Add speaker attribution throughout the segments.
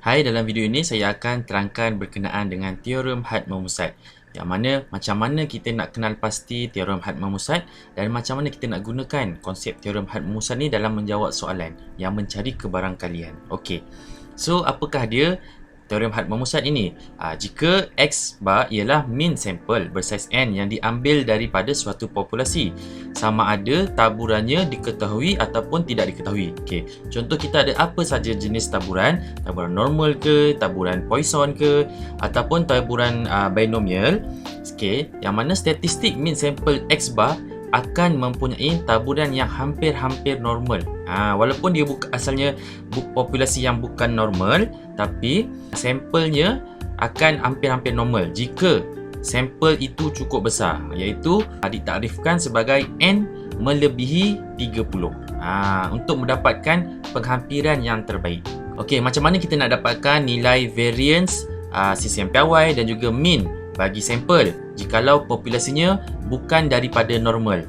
Speaker 1: Hai, dalam video ini saya akan terangkan berkenaan dengan teorem had memusat. Yang mana macam mana kita nak kenal pasti teorem had memusat dan macam mana kita nak gunakan konsep teorem had memusat ni dalam menjawab soalan yang mencari kebarangkalian. Okey. So, apakah dia teorem had memusat ini? Jika X bar ialah mean sample bersaiz N yang diambil daripada suatu populasi, sama ada taburannya diketahui ataupun tidak diketahui. Okey, contoh kita ada apa saja jenis taburan, taburan normal ke, taburan Poisson ke, ataupun taburan binomial. Okey, yang mana statistik mean sample X bar akan mempunyai taburan yang hampir-hampir normal. Walaupun dia asalnya populasi yang bukan normal, tapi sampelnya akan hampir-hampir normal jika sampel itu cukup besar, iaitu ditakdirkan sebagai N melebihi 30 untuk mendapatkan penghampiran yang terbaik. Okey, macam mana kita nak dapatkan nilai variance sisian piawai dan juga mean bagi sampel jikalau populasinya bukan daripada normal?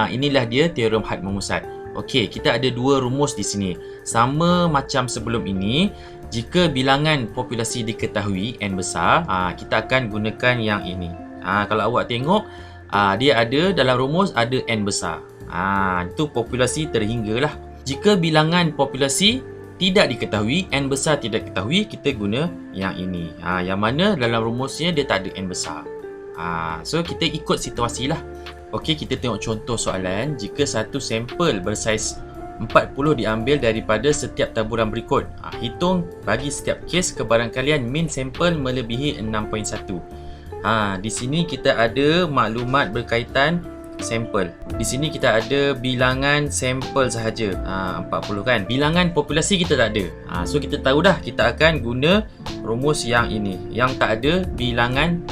Speaker 1: Inilah dia teorem had memusat. Okey, kita ada dua rumus di sini. Sama macam sebelum ini, jika bilangan populasi diketahui N besar, kita akan gunakan yang ini. Kalau awak tengok, dia ada dalam rumus ada N besar. Itu populasi terhinggalah. Jika bilangan populasi tidak diketahui, N besar tidak diketahui, kita guna yang ini. Yang mana dalam rumusnya dia tak ada N besar. So kita ikut situasi lah. Okey, kita tengok contoh soalan. Jika satu sampel bersaiz 40 diambil daripada setiap taburan berikut, hitung bagi setiap kes kebarangkalian mean sampel melebihi 6.1. Di sini kita ada maklumat berkaitan sampel. Di sini kita ada bilangan sampel sahaja, 40 kan. Bilangan populasi kita tak ada. So kita tahu dah kita akan guna rumus yang ini, yang tak ada bilangan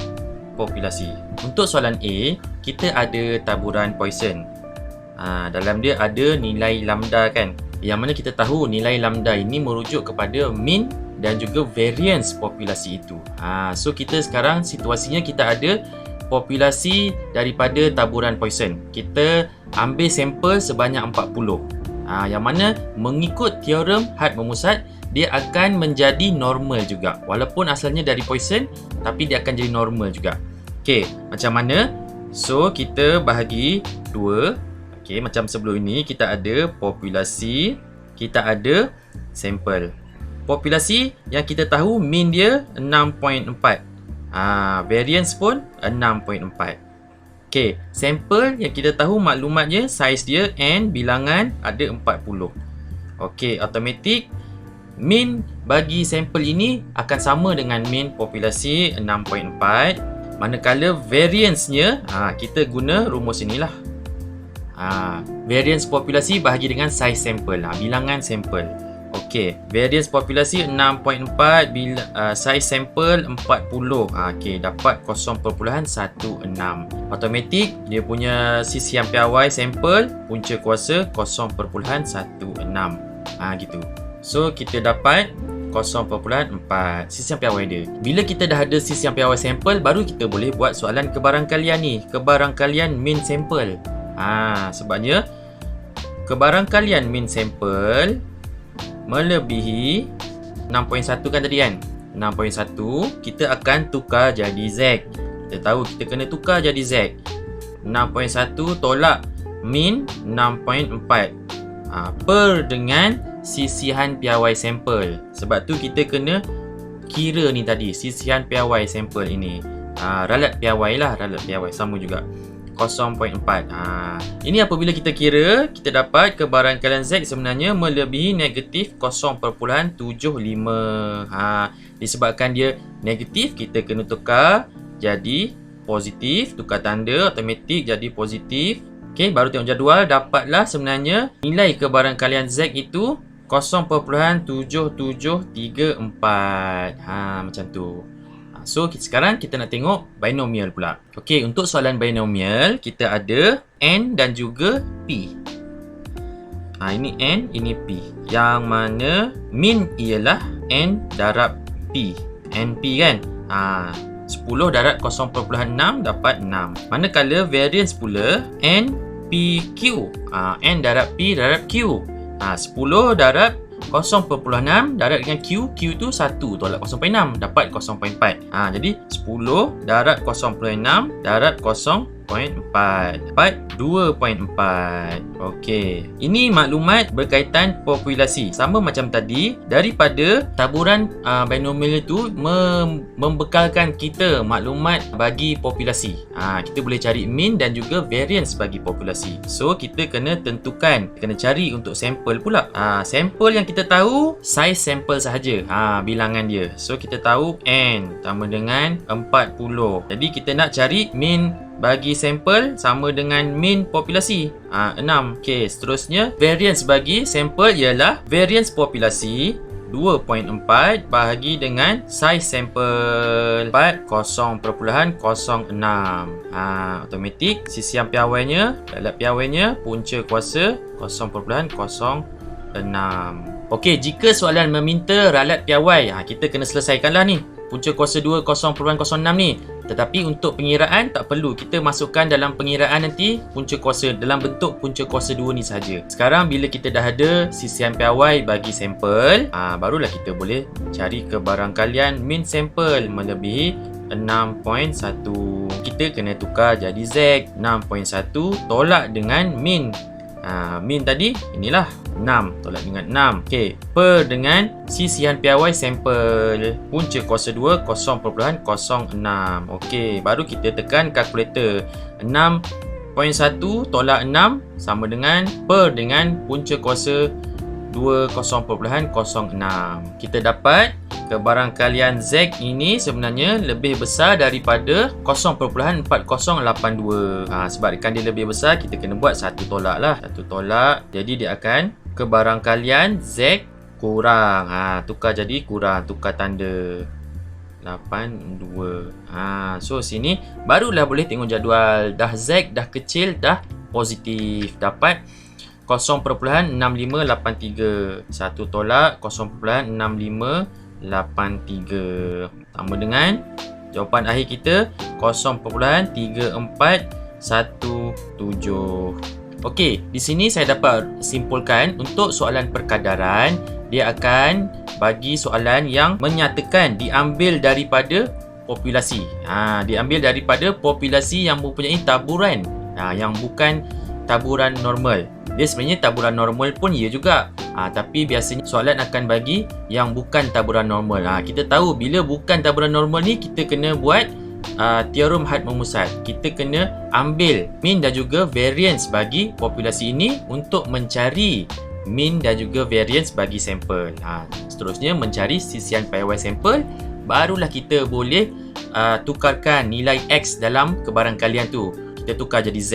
Speaker 1: populasi. Untuk soalan A, kita ada taburan Poisson. Dalam dia ada nilai lambda kan, yang mana kita tahu nilai lambda ini merujuk kepada mean dan juga variance populasi itu. So kita sekarang situasinya kita ada populasi daripada taburan Poisson. Kita ambil sampel sebanyak 40. Yang mana mengikut teorem had memusat, dia akan menjadi normal juga. Walaupun asalnya dari Poisson, tapi dia akan jadi normal juga. Okey, macam mana? So kita bahagi 2. Okey, macam sebelum ini kita ada populasi, kita ada sampel. Populasi yang kita tahu mean dia 6.4. Variance pun 6.4. Okey, sampel yang kita tahu maklumatnya saiz dia N, bilangan ada 40. Okey, automatik mean bagi sampel ini akan sama dengan mean populasi 6.4. Manakala variance-nya kita guna rumus inilah. Variance populasi bahagi dengan saiz sampel, bilangan sampel. Okey, variance populasi 6.4, saiz sampel 40. Okey, dapat 0.16. Automatik dia punya sisian piawai sampel punca kuasa 0.16. Gitu. So kita dapat 0.4 sisian piawai dia. Bila kita dah ada sisian piawai sampel, baru kita boleh buat soalan kebarangkalian ni, kebarangkalian mean sampel. Sebabnya kebarangkalian mean sampel melebihi 6.1 kan tadi kan. 6.1 kita akan tukar jadi Z. Kita tahu kita kena tukar jadi Z. 6.1 tolak mean 6.4 per dengan sisihan piawai sampel. Sebab tu kita kena kira ni tadi, sisihan piawai sampel ini. Ralat piawai lah, ralat piawai sama juga. 0.4. Ini apabila kita kira, kita dapat kebarangkalian Z sebenarnya melebihi negatif 0.75. Disebabkan dia negatif, kita kena tukar jadi positif, tukar tanda, automatik jadi positif. Okey, baru tengok jadual, dapatlah sebenarnya nilai kebarangkalian Z itu 0.7734. Macam tu. So sekarang kita nak tengok binomial pula. Okey, untuk soalan binomial kita ada N dan juga P. Ini N, ini P. Yang mana mean ialah N darab P. NP kan? 10 darab 0.6 dapat 6. Manakala variance pula NPQ. N darab P darab Q. 10 darab 0.6 darab dengan Q. Q tu 1 tolak 0.6 dapat 0.4. Jadi 10 darab 0.6 darab 0.4 dapat 2.4. Okey. Ini maklumat berkaitan populasi. Sama macam tadi, daripada taburan binomial itu membekalkan kita maklumat bagi populasi. Kita boleh cari mean dan juga variance bagi populasi. So kita kena tentukan, kena cari untuk sampel pula. Sampel yang kita tahu size sampel sahaja. Bilangan dia. So kita tahu n sama dengan 40. Jadi kita nak cari mean bagi sampel sama dengan mean populasi 6. Okey, seterusnya variance bagi sampel ialah variance populasi 2.4 bahagi dengan size sampel 4 0.06. Automatik sisian piawainya, dalat piawainya, punca kuasa 0.06. Okey, jika soalan meminta ralat piawai, kita kena selesaikanlah ni. Punca kuasa 2 0.06 ni. Tetapi untuk pengiraan tak perlu, kita masukkan dalam pengiraan nanti punca kuasa dalam bentuk punca kuasa 2 ni saja. Sekarang bila kita dah ada sisian piawai bagi sampel, barulah kita boleh cari kebarangkalian mean sampel melebihi 6.1. Kita kena tukar jadi Z. 6.1 tolak dengan mean. Mean tadi inilah 6 tolak dengan 6. Okey, per dengan sisian piawai sampel punca kuasa 2 0.06. Okey, baru kita tekan kalkulator. 6.1 tolak 6 sama dengan per dengan punca kuasa 2 0.06. Kita dapat kebarangkalian Z ini sebenarnya lebih besar daripada 0.4082. Sebabkan dia lebih besar, kita kena buat satu tolak lah. Satu tolak, jadi dia akan kebarangkalian Z kurang. Tukar jadi kurang, tukar tanda 82. So sini barulah boleh tengok jadual. Dah Z dah kecil, dah positif. Dapat 0.6583. Satu tolak 0.6583 sama dengan jawapan akhir kita 0.3417. Okey, di sini saya dapat simpulkan untuk soalan perkadaran, dia akan bagi soalan yang menyatakan diambil daripada populasi. Diambil daripada populasi yang mempunyai taburan yang bukan taburan normal. Dia sebenarnya taburan normal pun ya juga. Tapi biasanya soalan akan bagi yang bukan taburan normal. Kita tahu bila bukan taburan normal ni, kita kena buat teorem had memusat. Kita kena ambil mean dan juga variance bagi populasi ini untuk mencari mean dan juga variance bagi sampel. Seterusnya mencari sisian piawai sampel, barulah kita boleh tukarkan nilai X dalam kebarangkalian tu. Kita tukar jadi Z.